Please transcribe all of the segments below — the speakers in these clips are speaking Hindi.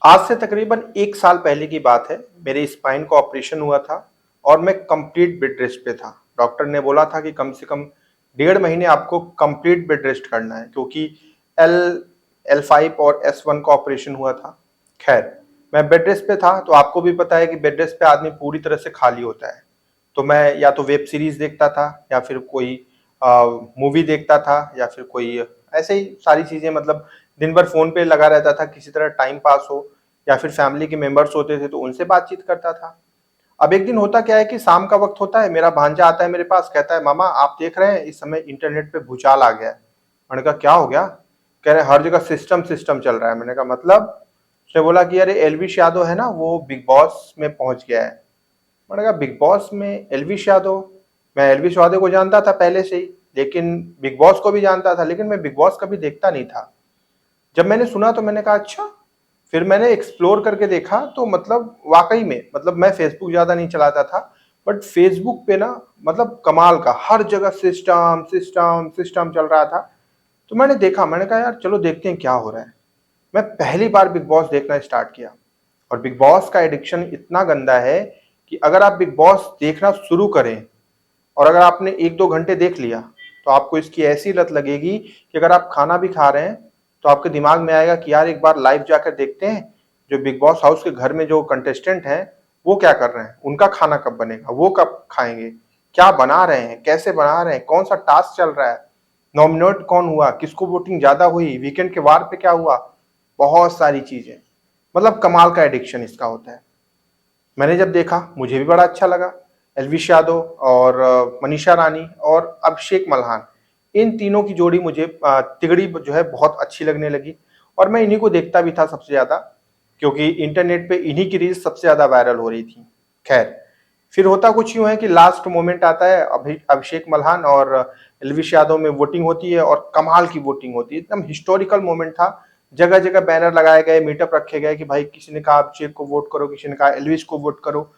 आज से तकरीबन 1 साल पहले की बात है। मेरे स्पाइन का ऑपरेशन हुआ था और मैं कंप्लीट बेड रेस्ट पे था। डॉक्टर ने बोला था कि कम से कम 1.5 महीने आपको कंप्लीट बेड रेस्ट करना है, क्योंकि एल L5 और S1 का ऑपरेशन हुआ था। खैर, मैं बेड रेस्ट पे था, तो आपको भी पता है कि बेड रेस्ट पे आदमी पूरी तरह से खाली होता है। तो मैं या तो वेब सीरीज देखता था, या फिर कोई मूवी देखता था, या फिर कोई ऐसे ही सारी चीजें, मतलब दिन भर फोन पे लगा रहता था, किसी तरह टाइम पास हो, या फिर फैमिली के मेंबर्स होते थे तो उनसे बातचीत करता था। अब एक दिन होता क्या है कि शाम का वक्त होता है, मेरा भांजा आता है मेरे पास, कहता है मामा आप देख रहे हैं इस समय इंटरनेट पे भूचाल आ गया है। मैंने कहा क्या हो गया? कह रहे हर जगह सिस्टम सिस्टम चल रहा है। मैंने कहा मतलब? उसने बोला कि अरे एलविश यादव है ना, वो बिग बॉस में पहुंच गया है। मैंने कहा बिग बॉस में एलविश यादव? मैं एलविश यादव को जानता था पहले से ही, लेकिन बिग बॉस को भी जानता था, लेकिन मैं बिग बॉस कभी देखता नहीं था। जब मैंने सुना तो मैंने कहा अच्छा। फिर मैंने एक्सप्लोर करके देखा तो मतलब वाकई में, मतलब मैं फेसबुक ज्यादा नहीं चलाता था, बट फेसबुक पे ना, मतलब कमाल का हर जगह सिस्टम सिस्टम सिस्टम चल रहा था। तो मैंने देखा, मैंने कहा यार चलो देखते हैं क्या हो रहा है। मैं पहली बार बिग बॉस देखना स्टार्ट किया। और बिग बॉस का एडिक्शन इतना गंदा है कि अगर आप बिग बॉस देखना शुरू करें और अगर आपने 1-2 घंटे देख लिया, तो आपको इसकी ऐसी लत लगेगी कि अगर आप खाना भी खा रहे हैं तो आपके दिमाग में आएगा कि यार एक बार लाइव जाकर देखते हैं जो बिग बॉस हाउस के घर में जो कंटेस्टेंट हैं वो क्या कर रहे हैं, उनका खाना कब बनेगा, वो कब खाएंगे, क्या बना रहे हैं, कैसे बना रहे हैं, कौन सा टास्क चल रहा है, नॉमिनेट कौन हुआ, किसको वोटिंग ज्यादा हुई, वीकेंड के वार पे क्या हुआ। बहुत सारी चीजें, मतलब कमाल का एडिक्शन इसका होता है। मैंने जब देखा मुझे भी बड़ा अच्छा लगा। एलविश यादव और मनीषा रानी और अभिषेक मल्हान, इन तीनों की जोड़ी मुझे तिगड़ी जो है बहुत अच्छी लगने लगी। और मैं इन्हीं को देखता भी था सबसे ज्यादा, क्योंकि इंटरनेट पे इन्हीं की रील्स सबसे ज्यादा वायरल हो रही थी। खैर, फिर होता कुछ यूं है कि लास्ट मोमेंट आता है, अभिषेक मल्हान और एलविश यादव में वोटिंग होती है और कमाल की वोटिंग होती है, एकदम हिस्टोरिकल मोमेंट था। जगह जगह बैनर लगाए गए, मीटअप रखे गए कि भाई किसी ने कहा अभिषेक को वोट करो, किसी ने कहा एलविश को वोट करो।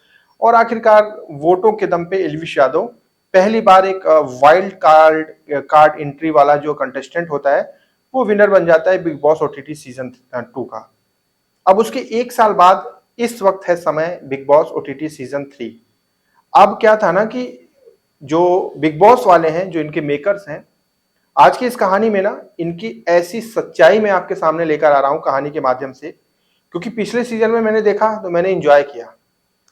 और आखिरकार वोटों के दम पे एलविश यादव पहली बार एक वाइल्ड कार्ड कार्ड एंट्री वाला जो कंटेस्टेंट होता है वो विनर बन जाता है बिग बॉस ओटीटी सीजन 2 का। अब उसके 1 साल बाद इस वक्त है समय बिग बॉस ओटीटी सीजन 3। अब क्या था ना कि जो बिग बॉस वाले हैं, जो इनके मेकर्स हैं, आज की इस कहानी में ना इनकी ऐसी सच्चाई मैं आपके सामने लेकर आ रहा हूं कहानी के माध्यम से, क्योंकि पिछले सीजन में मैंने देखा तो मैंने एंजॉय किया,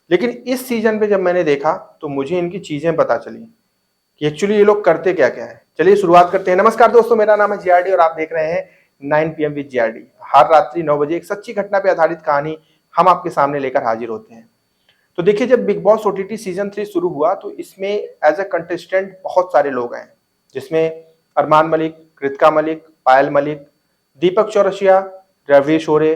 लेकिन इस सीजन पे जब मैंने देखा तो मुझे इनकी चीजें पता चली कि एक्चुअली ये लोग करते क्या क्या है। चलिए शुरुआत करते हैं। नमस्कार दोस्तों, मेरा नाम है जीआरडी और आप देख रहे हैं 9 PM विद जीआरडी। हर रात्रि 9 बजे एक सच्ची घटना पर आधारित कहानी हम आपके सामने लेकर हाजिर होते हैं। तो देखिए, जब बिग बॉस ओटीटी सीजन 3 शुरू हुआ तो इसमें एज ए कंटेस्टेंट बहुत सारे लोग आए, जिसमें अरमान मलिक, कृतिका मलिक, पायल मलिक, दीपक चौरसिया, रवि शोरे,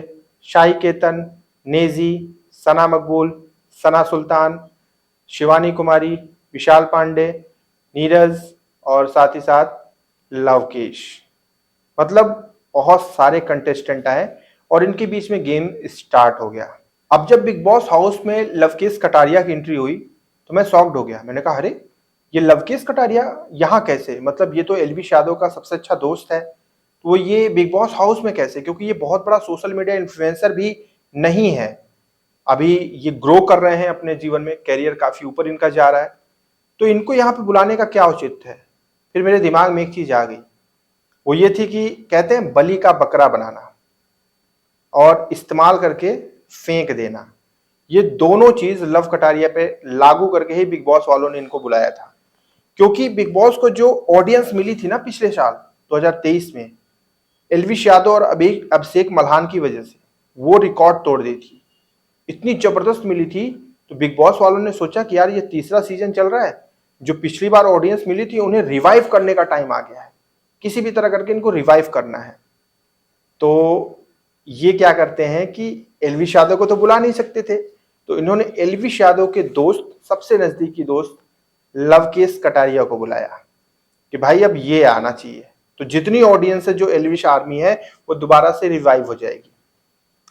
शाही केतन, नेजी, सना मकबूल, सना सुल्तान, शिवानी कुमारी, विशाल पांडे, नीरज और साथ ही साथ लवकेश। मतलब बहुत सारे कंटेस्टेंट आए और इनके बीच में गेम स्टार्ट हो गया। अब जब बिग बॉस हाउस में लवकेश कटारिया की एंट्री हुई तो मैं शॉक्ड हो गया। मैंने कहा अरे, ये लवकेश कटारिया यहाँ कैसे? मतलब ये तो एलविश यादव का सबसे अच्छा दोस्त है, तो वो ये बिग बॉस हाउस में कैसे? क्योंकि ये बहुत बड़ा सोशल मीडिया इन्फ्लुएंसर भी नहीं है। अभी ये ग्रो कर रहे हैं अपने जीवन में, कैरियर काफी ऊपर इनका जा रहा है, तो इनको यहाँ पे बुलाने का क्या औचित्य है? फिर मेरे दिमाग में एक चीज आ गई, वो ये थी कि कहते हैं बलि का बकरा बनाना और इस्तेमाल करके फेंक देना। ये दोनों चीज लव कटारिया पे लागू करके ही बिग बॉस वालों ने इनको बुलाया था। क्योंकि बिग बॉस को जो ऑडियंस मिली थी ना पिछले साल 2023 में, एलविश यादव और अभिषेक मल्हान की वजह से वो रिकॉर्ड तोड़ दी थी। इतनी जबरदस्त मिली थी, तो बिग बॉस वालों ने सोचा कि यार ये तीसरा सीजन चल रहा है, जो पिछली बार ऑडियंस मिली थी उन्हें रिवाइव करने का टाइम आ गया है, किसी भी तरह करके इनको रिवाइव करना है। तो ये क्या करते हैं कि एलविश यादव को तो बुला नहीं सकते थे, तो इन्होंने एलविश यादव के दोस्त, सबसे नजदीकी दोस्त लवकेश कटारिया को बुलाया कि भाई अब ये आना चाहिए, तो जितनी ऑडियंस है जो एलविश आर्मी है वो दोबारा से रिवाइव हो जाएगी।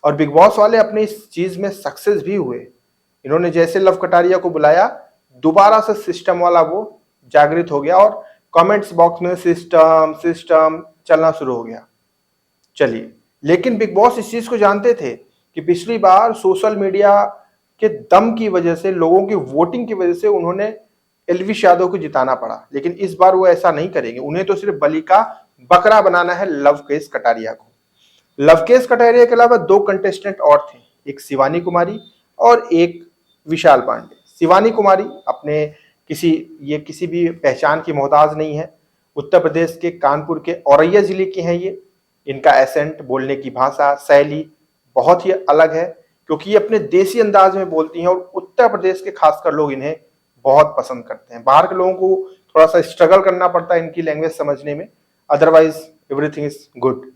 और बिग बॉस वाले अपने इस चीज में सक्सेस भी हुए। इन्होंने जैसे लव कटारिया को बुलाया, दोबारा से सिस्टम वाला वो जागृत हो गया और कमेंट्स बॉक्स में सिस्टम सिस्टम चलना शुरू हो गया। चलिए, लेकिन बिग बॉस इस चीज को जानते थे कि पिछली बार सोशल मीडिया के दम की वजह से, लोगों की वोटिंग की वजह से उन्होंने एलविश यादव को जिताना पड़ा, लेकिन इस बार वो ऐसा नहीं करेंगे। उन्हें तो सिर्फ बलि का बकरा बनाना है लवकेश कटारिया को। लवकेश कटारिया के अलावा 2 कंटेस्टेंट और थे, एक शिवानी कुमारी और एक विशाल पांडे। शिवानी कुमारी अपने किसी भी पहचान की मोहताज नहीं है। उत्तर प्रदेश के कानपुर के औरैया जिले की हैं ये। इनका एसेंट, बोलने की भाषा, शैली बहुत ही अलग है, क्योंकि ये अपने देसी अंदाज में बोलती हैं और उत्तर प्रदेश के खासकर लोग इन्हें बहुत पसंद करते हैं। बाहर के लोगों को थोड़ा सा स्ट्रगल करना पड़ता है इनकी लैंग्वेज समझने में, अदरवाइज एवरीथिंग इज गुड।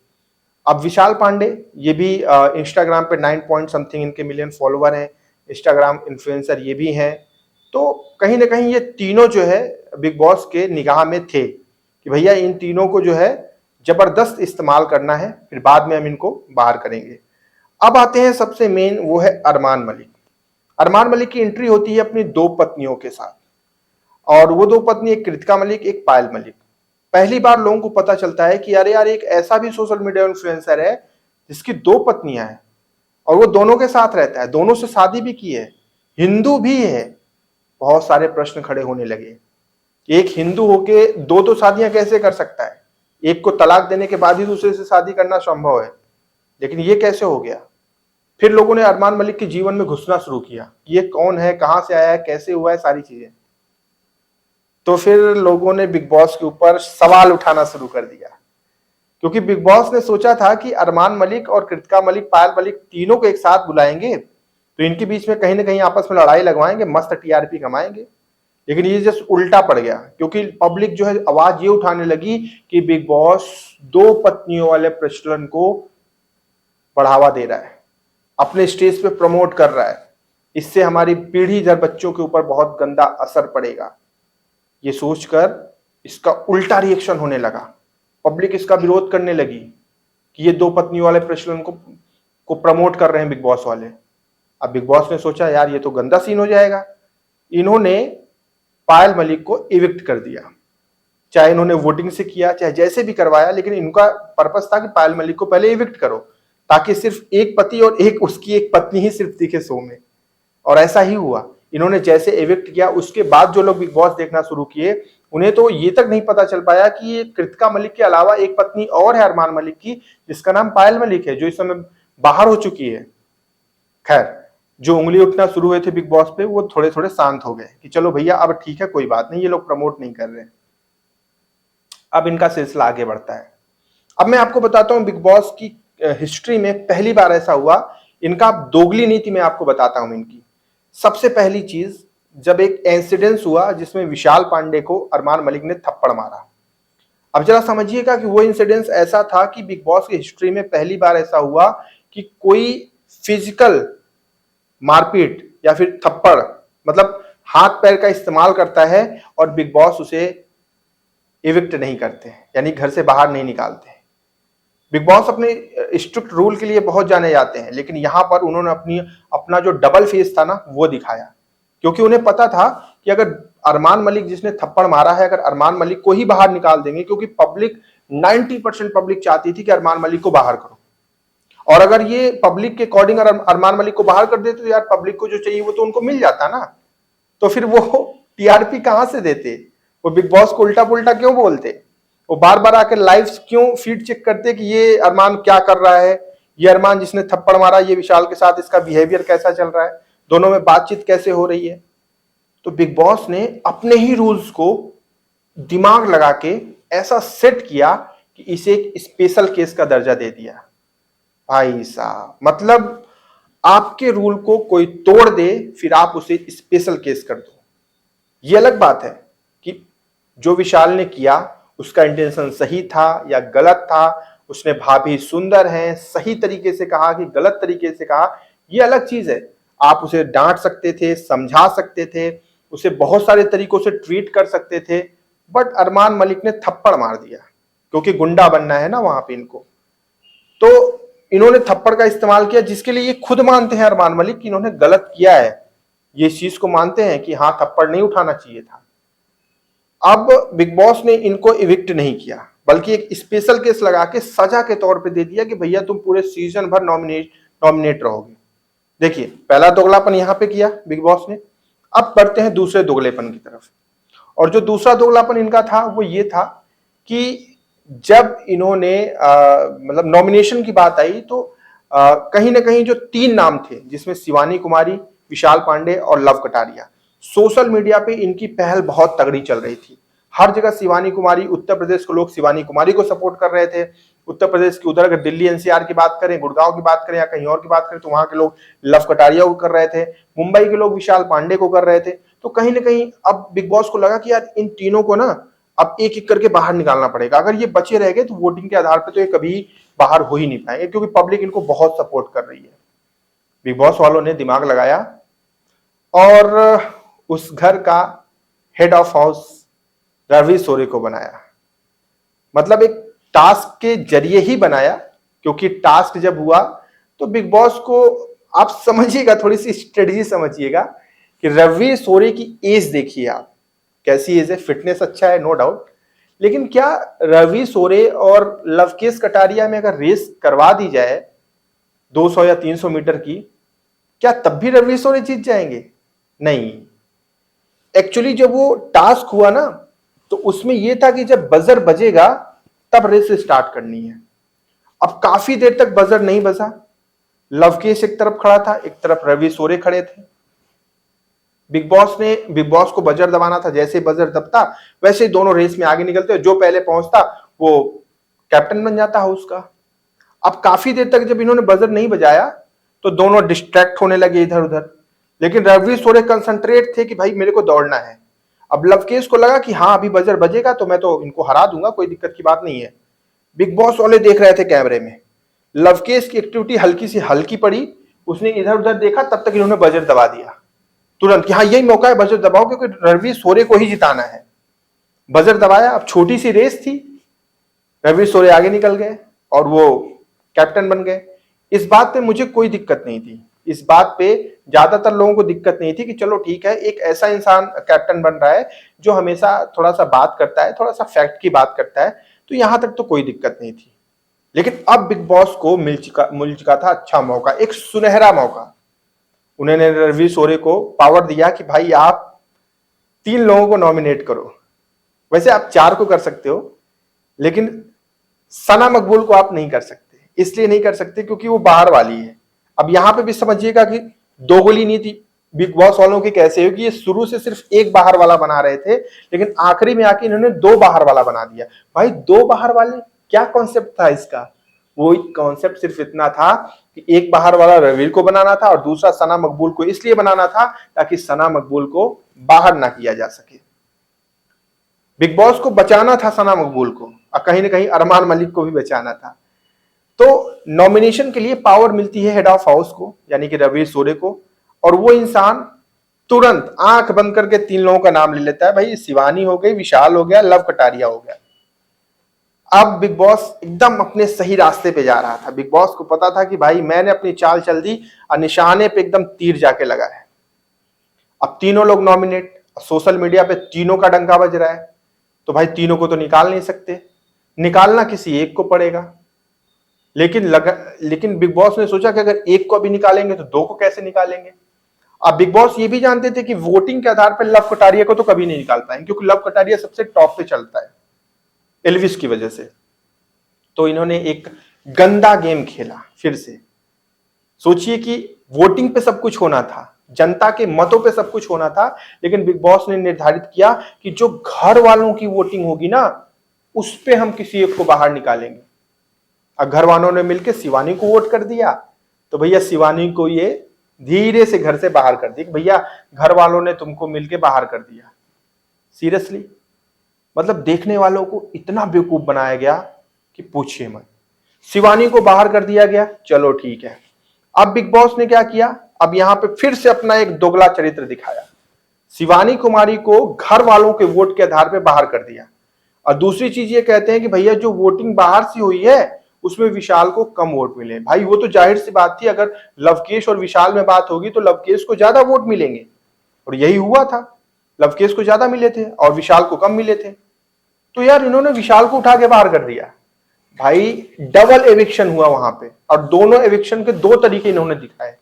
अब विशाल पांडे, ये भी इंस्टाग्राम पे 9 पॉइंट समथिंग इनके मिलियन फॉलोवर हैं, इंस्टाग्राम इन्फ्लुएंसर ये भी हैं। तो कहीं ना कहीं ये तीनों जो है बिग बॉस के निगाह में थे कि भैया इन तीनों को जो है जबरदस्त इस्तेमाल करना है, फिर बाद में हम इनको बाहर करेंगे। अब आते हैं सबसे मेन, वो है अरमान मलिक। अरमान मलिक की एंट्री होती है अपनी 2 पत्नियों के साथ, और वो 2 पत्नी, एक कृतिका मलिक, एक पायल मलिक। पहली बार लोगों को पता चलता है कि अरे यार, एक ऐसा भी सोशल मीडिया इन्फ्लुएंसर है जिसकी 2 पत्नियां हैं और वो दोनों के साथ रहता है, दोनों से शादी भी की है, हिंदू भी है। बहुत सारे प्रश्न खड़े होने लगे, एक हिंदू होके 2 शादियां कैसे कर सकता है? एक को तलाक देने के बाद ही दूसरे से शादी करना संभव है, लेकिन ये कैसे हो गया? फिर लोगों ने अरमान मलिक के जीवन में घुसना शुरू किया, ये कौन है, कहां से आया है, कैसे हुआ है, सारी चीजें। तो फिर लोगों ने बिग बॉस के ऊपर सवाल उठाना शुरू कर दिया, क्योंकि बिग बॉस ने सोचा था कि अरमान मलिक और कृतिका मलिक, पायल मलिक, तीनों को एक साथ बुलाएंगे तो इनके बीच में कहीं ना कहीं आपस में लड़ाई लगवाएंगे, मस्त टीआरपी कमाएंगे। लेकिन ये जस्ट उल्टा पड़ गया, क्योंकि पब्लिक जो है आवाज ये उठाने लगी कि बिग बॉस 2 पत्नियों वाले प्रचलन को बढ़ावा दे रहा है, अपने स्टेज पे प्रमोट कर रहा है, इससे हमारी पीढ़ी दर बच्चों के ऊपर बहुत गंदा असर पड़ेगा। ये सोचकर इसका उल्टा रिएक्शन होने लगा, पब्लिक इसका विरोध करने लगी कि ये 2 पत्नियों वाले प्रचलन को प्रमोट कर रहे हैं बिग बॉस वाले। अब बिग बॉस ने सोचा यार ये तो गंदा सीन हो जाएगा, इन्होंने पायल मलिक को इविक्ट कर दिया। चाहे इन्होंने वोटिंग से किया, चाहे जैसे भी करवाया, लेकिन इनका पर्पस था कि पायल मलिक को पहले इविक्ट करो, ताकि सिर्फ एक पति और उसकी एक पत्नी ही सिर्फ दिखे शो में। और ऐसा ही हुआ, इन्होंने जैसे इविक्ट किया, उसके बाद जो लोग बिग बॉस देखना शुरू किए, उन्हें तो ये तक नहीं पता चल पाया कि ये कृतिका मलिक के अलावा एक पत्नी और है अरमान मलिक की, जिसका नाम पायल मलिक है, जो इस समय बाहर हो चुकी है। खैर, जो उंगली उठना शुरू हुए थे बिग बॉस पे, वो थोड़े थोड़े शांत हो गए कि चलो भैया अब ठीक है, कोई बात नहीं, ये लोग प्रमोट नहीं कर रहे। अब इनका सिलसिला आगे बढ़ता है। अब मैं आपको बताता हूं बिग बॉस की हिस्ट्री में पहली बार ऐसा हुआ, इनका दोगली नीति मैं आपको बताता हूं इनकी। सबसे पहली चीज, जब एक इंसिडेंस हुआ जिसमें विशाल पांडे को अरमान मलिक ने थप्पड़ मारा। अब जरा समझिएगा कि वो इंसिडेंस ऐसा था कि बिग बॉस की हिस्ट्री में पहली बार ऐसा हुआ कि कोई फिजिकल मारपीट या फिर थप्पड़, मतलब हाथ पैर का इस्तेमाल करता है और बिग बॉस उसे इविक्ट नहीं करते, यानी घर से बाहर नहीं निकालते। बिग बॉस अपने स्ट्रिक्ट रूल के लिए बहुत जाने जाते हैं, लेकिन यहां पर उन्होंने अपना जो डबल फेस था ना, वो दिखाया, क्योंकि उन्हें पता था कि अगर अरमान मलिक जिसने थप्पड़ मारा है, अगर अरमान मलिक को ही बाहर निकाल देंगे, क्योंकि पब्लिक 90% पब्लिक चाहती थी कि अरमान मलिक को बाहर करो, और अगर ये पब्लिक के अकॉर्डिंग अरमान मलिक को बाहर कर देते तो यार पब्लिक को जो चाहिए वो तो उनको मिल जाता ना, तो फिर वो टीआरपी कहां से देते? वो बिग बॉस को उल्टा पुल्टा क्यों बोलते? वो बार बार आकर लाइव क्यों फीड चेक करते कि ये अरमान क्या कर रहा है, ये अरमान जिसने थप्पड़ मारा, ये विशाल के साथ इसका बिहेवियर कैसा चल रहा है, दोनों में बातचीत कैसे हो रही है। तो बिग बॉस ने अपने ही रूल्स को दिमाग लगा के ऐसा सेट किया कि इसे एक स्पेशल केस का दर्जा दे दिया। भाई साहब, मतलब आपके रूल को कोई तोड़ दे, फिर आप उसे स्पेशल केस कर दो। ये अलग बात है कि जो विशाल ने किया उसका इंटेंशन सही था या गलत था, उसने भाभी सुंदर हैं सही तरीके से कहा कि गलत तरीके से कहा, ये अलग चीज है। आप उसे डांट सकते थे, समझा सकते थे, उसे बहुत सारे तरीकों से ट्रीट कर सकते थे, बट अरमान मलिक ने थप्पड़ मार दिया, क्योंकि गुंडा बनना है ना वहां पे इनको। तो इन्होंने थप्पड़ का इस्तेमाल किया, जिसके लिए ये खुद मानते हैं अरमान मलिक कि इन्होंने गलत किया है, ये इस चीज को मानते हैं कि हाँ थप्पड़ नहीं उठाना चाहिए था। अब बिग बॉस ने इनको इविक्ट नहीं किया, बल्कि एक स्पेशल केस लगा के सजा के तौर पे दे दिया कि भैया तुम पूरे सीजन भर नॉमिनेट रहोगे। देखिए, पहला दोगलापन यहां पे किया बिग बॉस ने। अब बढ़ते हैं दूसरे दोगलेपन की तरफ। और जो दूसरा दोगलापन इनका था वो ये था कि जब इन्होंने मतलब नॉमिनेशन की बात आई तो कहीं ना कहीं जो 3 नाम थे जिसमें शिवानी कुमारी, विशाल पांडे और लव कटारिया, सोशल मीडिया पे इनकी पहल बहुत तगड़ी चल रही थी। हर जगह शिवानी कुमारी, उत्तर प्रदेश के लोग शिवानी कुमारी को सपोर्ट कर रहे थे। उत्तर प्रदेश की उधर अगर दिल्ली एनसीआर की बात करें, गुड़गांव की बात करें या कहीं और की बात करें तो वहां के लोग लव कटारिया को कर रहे थे। मुंबई के लोग विशाल पांडे को कर रहे थे। तो कहीं ना कहीं अब बिग बॉस को लगा कि यार इन तीनों को ना अब एक एक करके बाहर निकालना पड़ेगा। अगर ये बचे रह गए तो वोटिंग के आधार पर तो ये कभी बाहर हो ही नहीं पाएंगे, क्योंकि पब्लिक इनको बहुत सपोर्ट कर रही है। बिग बॉस वालों ने दिमाग लगाया और उस घर का हेड ऑफ हाउस रवि सोरे को बनाया। मतलब एक टास्क के जरिए ही बनाया, क्योंकि टास्क जब हुआ तो बिग बॉस को आप समझिएगा, थोड़ी सी स्ट्रेटजी समझिएगा कि रवि सोरे की एज देखिए आप, कैसी एज है, फिटनेस अच्छा है नो डाउट, लेकिन क्या रवि सोरे और लवकेश कटारिया में अगर रेस करवा दी जाए 200 या 300 मीटर की, क्या तब भी रवि सोरे जीत जाएंगे? नहीं। एक्चुअली जब वो टास्क हुआ ना तो उसमें यह था कि जब बजर बजेगा तब रेस स्टार्ट करनी है। अब काफी देर तक बजर नहीं बजा। लवकेश एक तरफ खड़ा था, एक तरफ रवि सोरे खड़े थे। बिग बॉस को बजर दबाना था। जैसे बजर दबता वैसे ही दोनों रेस में आगे निकलते, जो पहले पहुंचता वो कैप्टन बन जाता हाउस का। अब काफी देर तक जब इन्होंने बजर नहीं बजाया तो दोनों डिस्ट्रैक्ट होने लगे इधर उधर, लेकिन रवि सोरे कंसंट्रेट थे कि भाई मेरे को दौड़ना है। अब लवकेश को लगा कि हाँ अभी बजर बजेगा तो मैं तो इनको हरा दूंगा, कोई दिक्कत की बात नहीं है। बिग बॉस वाले देख रहे थे कैमरे में, लवकेश की एक्टिविटी हल्की सी हल्की पड़ी, उसने इधर उधर देखा, तब तक इन्होंने बजर दबा दिया तुरंत कि हाँ यही मौका है, बजर दबाओ, क्योंकि रवि सोरे को ही जिताना है। बजर दबाया। अब छोटी सी रेस थी, रवि सोरे आगे निकल गए और वो कैप्टन बन गए। इस बात पे मुझे कोई दिक्कत नहीं थी। इस बात पे ज्यादातर लोगों को दिक्कत नहीं थी कि चलो ठीक है, एक ऐसा इंसान कैप्टन बन रहा है जो हमेशा थोड़ा सा बात करता है, थोड़ा सा फैक्ट की बात करता है, तो यहां तक तो कोई दिक्कत नहीं थी। लेकिन अब बिग बॉस को मिल चुका था अच्छा मौका, एक सुनहरा मौका। उन्होंने रवि सोरे को पावर दिया कि भाई आप 3 लोगों को नॉमिनेट करो। वैसे आप 4 को कर सकते हो, लेकिन सना मकबूल को आप नहीं कर सकते। इसलिए नहीं कर सकते क्योंकि वो बाहर वाली है। अब यहां पे भी समझिएगा कि दोगली नीति बिग बॉस वालों की कैसे होगी। ये शुरू से सिर्फ एक बाहर वाला बना रहे थे, लेकिन आखिरी में आके इन्होंने 2 बाहर वाला बना दिया। भाई 2 बाहर वाले, क्या कॉन्सेप्ट था इसका? वो कॉन्सेप्ट सिर्फ इतना था कि एक बाहर वाला रवि को बनाना था और दूसरा सना मकबूल को इसलिए बनाना था ताकि सना मकबूल को बाहर ना किया जा सके। बिग बॉस को बचाना था सना मकबूल को, और कहीं ना कहीं अरमान मलिक को भी बचाना था। तो नॉमिनेशन के लिए पावर मिलती है हेड ऑफ हाउस को, यानी कि रवि सोरे को, और वो इंसान तुरंत आंख बंद करके 3 लोगों का नाम ले लेता है। भाई शिवानी हो गई, विशाल हो गया, लव कटारिया हो गया। अब बिग बॉस एकदम अपने सही रास्ते पे जा रहा था। बिग बॉस को पता था कि भाई मैंने अपनी चाल चल दी और निशाने पे एकदम तीर जाके लगा है। अब तीनों लोग नॉमिनेट, सोशल मीडिया पे तीनों का डंका बज रहा है, तो भाई तीनों को तो निकाल नहीं सकते, निकालना किसी एक को पड़ेगा। लेकिन बिग बॉस ने सोचा कि अगर एक को अभी निकालेंगे तो 2 को कैसे निकालेंगे। अब बिग बॉस ये भी जानते थे कि वोटिंग के आधार पर लव कटारिया को तो कभी नहीं निकाल पाएंगे, क्योंकि लव कटारिया सबसे टॉप पे चलता है एल्विस की वजह से। तो इन्होंने एक गंदा गेम खेला फिर से। सोचिए कि वोटिंग पे सब कुछ होना था, जनता के मतों पे सब कुछ होना था, लेकिन बिग बॉस ने निर्धारित किया कि जो घर वालों की वोटिंग होगी ना उस पे हम किसी एक को बाहर निकालेंगे। अब घर वालों ने मिलकर शिवानी को वोट कर दिया, तो भैया शिवानी को ये धीरे से घर से बाहर कर दिया। भैया घर वालों ने तुमको मिलके बाहर कर दिया। सीरियसली, मतलब देखने वालों को इतना बेवकूफ बनाया गया कि पूछिए मत। शिवानी को बाहर कर दिया गया, चलो ठीक है। अब बिग बॉस ने क्या किया, अब यहां पे फिर से अपना एक दोगला चरित्र दिखाया। शिवानी कुमारी को घर वालों के वोट के आधार पर बाहर कर दिया। और दूसरी चीज ये कहते हैं कि भैया जो वोटिंग बाहर से हुई है उसमें विशाल को कम वोट मिले। भाई वो तो जाहिर सी बात थी, अगर लवकेश और विशाल में बात होगी तो लवकेश को ज्यादा वोट मिलेंगे, और यही हुआ था। लवकेश को ज्यादा मिले थे और विशाल को कम मिले थे। तो यार इन्होंने विशाल को उठा के बाहर कर दिया। भाई डबल एविक्शन हुआ वहां पे, और दोनों एविक्शन के 2 तरीके इन्होंने दिखाए।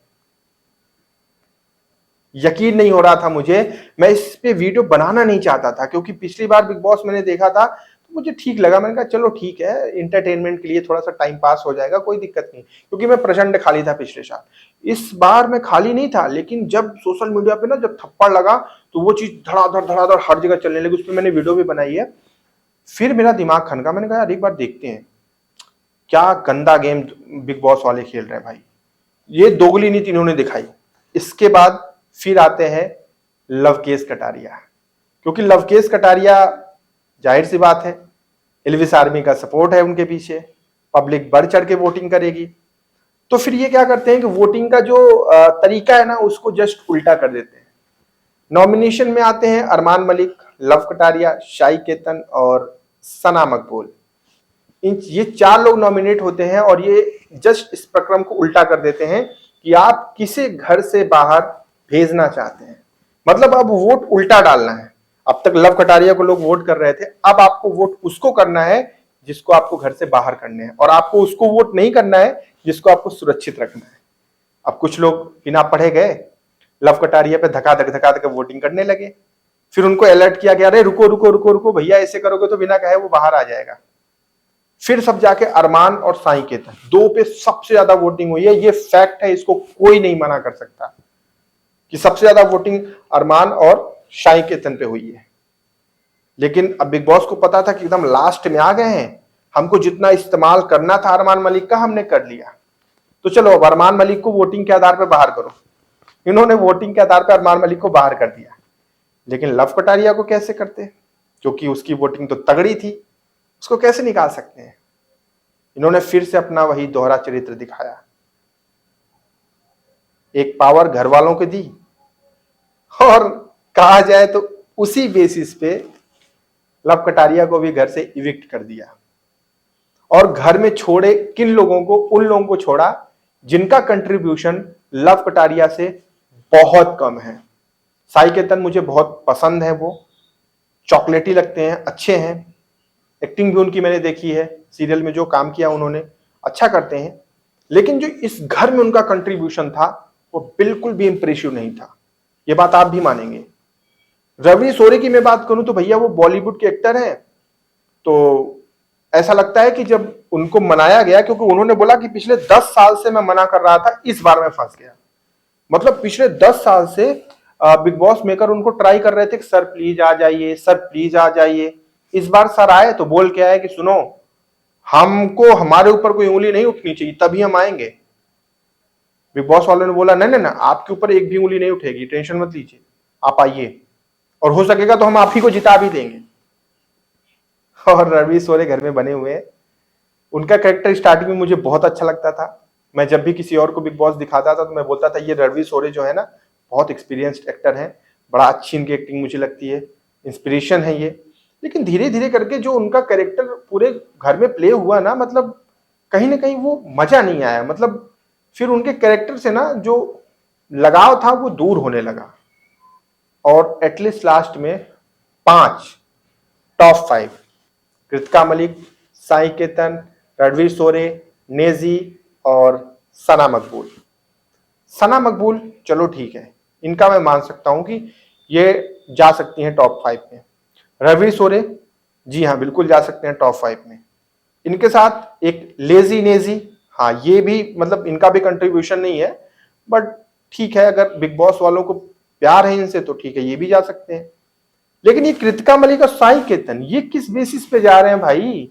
यकीन नहीं हो रहा था मुझे। मैं इस पे वीडियो बनाना नहीं चाहता था क्योंकि पिछली बार बिग बॉस मैंने देखा था तो मुझे ठीक लगा। मैंने कहा चलो ठीक है, इंटरटेनमेंट के लिए थोड़ा सा टाइम पास हो जाएगा, कोई दिक्कत नहीं, क्योंकि मैं प्रचंड खाली था पिछले साल। इस बार मैं खाली नहीं था, लेकिन जब सोशल मीडिया पे ना जब थप्पड़ लगा तो वो चीज धड़ाधड़ हर जगह चलने लगी। उस पर मैंने वीडियो भी बनाई है। फिर मेरा दिमाग खनका, मैंने कहा यार एक बार देखते हैं, क्या गंदा गेम बिग बॉस वाले खेल रहे हैं भाई, ये दोगली नीति इन्होंने दिखाई। इसके बाद फिर आते हैं लवकेश कटारिया, क्योंकि लवकेश कटारिया जाहिर सी बात है एल्विस आर्मी का सपोर्ट है उनके पीछे, पब्लिक बढ़ चढ़ के वोटिंग करेगी। तो फिर ये क्या करते हैं कि वोटिंग का जो तरीका है ना उसको जस्ट उल्टा कर देते हैं। नॉमिनेशन में आते हैं अरमान मलिक, लव कटारिया, शाई केतन और सना मकबूल। ये 4 लोग नॉमिनेट होते हैं और ये जस्ट इस प्रक्रम को उल्टा कर देते हैं कि आप किसे घर से बाहर भेजना चाहते हैं। मतलब अब वोट उल्टा डालना है। अब तक लव कटारिया को लोग वोट कर रहे थे, अब आपको वोट उसको करना है जिसको आपको घर से बाहर करने हैं, और आपको उसको वोट नहीं करना है जिसको आपको सुरक्षित रखना है। अब कुछ लोग बिना पढ़े गए लव कटारिया पे धका धक वोटिंग करने लगे। फिर उनको अलर्ट किया गया, अरे रुको रुको रुको रुको भैया, ऐसे करोगे तो बिना कहे वो बाहर आ जाएगा। फिर सब जाके अरमान और साई केतन 2 पे सबसे ज्यादा वोटिंग हुई है। ये फैक्ट है, इसको कोई नहीं मना कर सकता कि सबसे ज्यादा वोटिंग अरमान और साई केतन पे हुई है। लेकिन अब बिग बॉस को पता था कि एकदम लास्ट में आ गए हैं, हमको जितना इस्तेमाल करना था अरमान मलिक का हमने कर लिया, तो चलो अब अरमान मलिक को वोटिंग के आधार पर बाहर करो। इन्होंने वोटिंग के आधार पर अरमान मलिक को बाहर कर दिया। लेकिन लव कटारिया को कैसे करते, क्योंकि उसकी वोटिंग तो तगड़ी थी, उसको कैसे निकाल सकते हैं। इन्होंने फिर से अपना वही दोहरा चरित्र दिखाया। एक पावर घर वालों को दी और कहा जाए तो उसी बेसिस पे लव कटारिया को भी घर से इविक्ट कर दिया। और घर में छोड़े किन लोगों को, उन लोगों को छोड़ा जिनका कंट्रीब्यूशन लव कटारिया से बहुत कम है। साई केतन मुझे बहुत पसंद है, वो चॉकलेटी लगते हैं, अच्छे हैं, एक्टिंग भी उनकी मैंने देखी है, सीरियल में जो काम किया उन्होंने अच्छा करते हैं। लेकिन जो इस घर में उनका कंट्रीब्यूशन था वो बिल्कुल भी इंप्रेसिव नहीं था, ये बात आप भी मानेंगे। रणवीर शोरे की मैं बात करूं तो भैया वो बॉलीवुड के एक्टर हैं, तो ऐसा लगता है कि जब उनको मनाया गया, क्योंकि उन्होंने बोला कि पिछले 10 साल से मैं मना कर रहा था, इस बार मैं फंस गया। मतलब पिछले 10 साल से बिग बॉस मेकर उनको ट्राई कर रहे थे कि सर प्लीज आ जाइए, सर प्लीज आ जाइए। इस बार सर आए तो बोल के आए कि सुनो, हमको हमारे ऊपर कोई उंगली नहीं उठनी चाहिए तभी हम आएंगे। बिग बॉस वालों ने बोला नहीं नहीं ना, आपके ऊपर एक भी उंगली नहीं उठेगी, टेंशन मत लीजिए, आप आइए, और हो सकेगा तो हम आप ही को जिता भी देंगे। और रणवीर शोरे घर में बने हुए हैं। उनका कैरेक्टर स्टार्टिंग में मुझे बहुत अच्छा लगता था। मैं जब भी किसी और को बिग बॉस दिखाता था तो मैं बोलता था ये रणवीर शोरे जो है ना बहुत एक्सपीरियंस्ड एक्टर हैं, बड़ा अच्छी इनकी एक्टिंग मुझे लगती है, इंस्पिरेशन है ये। लेकिन धीरे धीरे करके जो उनका कैरेक्टर पूरे घर में प्ले हुआ ना, मतलब कहीं ना कहीं वो मजा नहीं आया। मतलब फिर उनके कैरेक्टर से ना जो लगाव था वो दूर होने लगा। और एटलीस्ट लास्ट में 5 टॉप 5 कृतिका मलिक, साई केतन, रणवीर शोरे, नेजी और सना मकबूल। सना मकबूल चलो ठीक है, इनका मैं मान सकता हूं कि ये जा सकती हैं टॉप 5 में। रणवीर शोरे जी हाँ बिल्कुल जा सकते हैं टॉप 5 में। इनके साथ एक लेजी नेजी, हाँ ये भी मतलब इनका भी कंट्रीब्यूशन नहीं है, बट ठीक है, अगर बिग बॉस वालों को प्यार है इनसे तो ठीक है, ये भी जा सकते हैं। लेकिन ये कृतिका मलिक और साई केतन ये किस बेसिस पे जा रहे हैं भाई।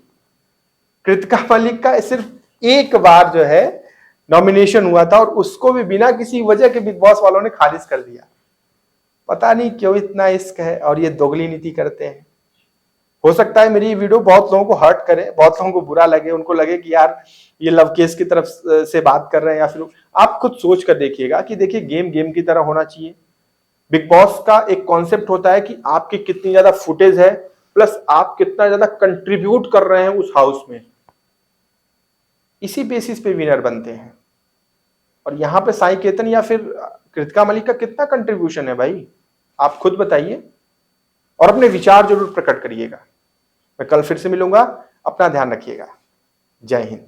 कृतिका मलिक का सिर्फ एक बार जो है नॉमिनेशन हुआ था और उसको भी बिना किसी वजह के बिग बॉस वालों ने खारिज कर दिया। पता नहीं क्यों इतना इश्क है और ये दोगली नीति करते हैं। हो सकता है मेरी वीडियो बहुत लोगों को हर्ट करे, बहुत लोगों को बुरा लगे, उनको लगे कि यार ये लव केस की तरफ से बात कर रहे हैं, या फिर आप खुद सोच कर देखिएगा कि देखिए गेम गेम की तरह होना चाहिए। बिग बॉस का एक कॉन्सेप्ट होता है कि आपकी कितनी ज्यादा फुटेज है प्लस आप कितना ज्यादा कंट्रीब्यूट कर रहे हैं उस हाउस में, इसी बेसिस पे विनर बनते हैं। और यहां पे साई केतन या फिर कृतिका मलिक का कितना कंट्रीब्यूशन है भाई, आप खुद बताइए और अपने विचार जरूर प्रकट करिएगा। मैं कल फिर से मिलूंगा, अपना ध्यान रखिएगा। जय हिंद।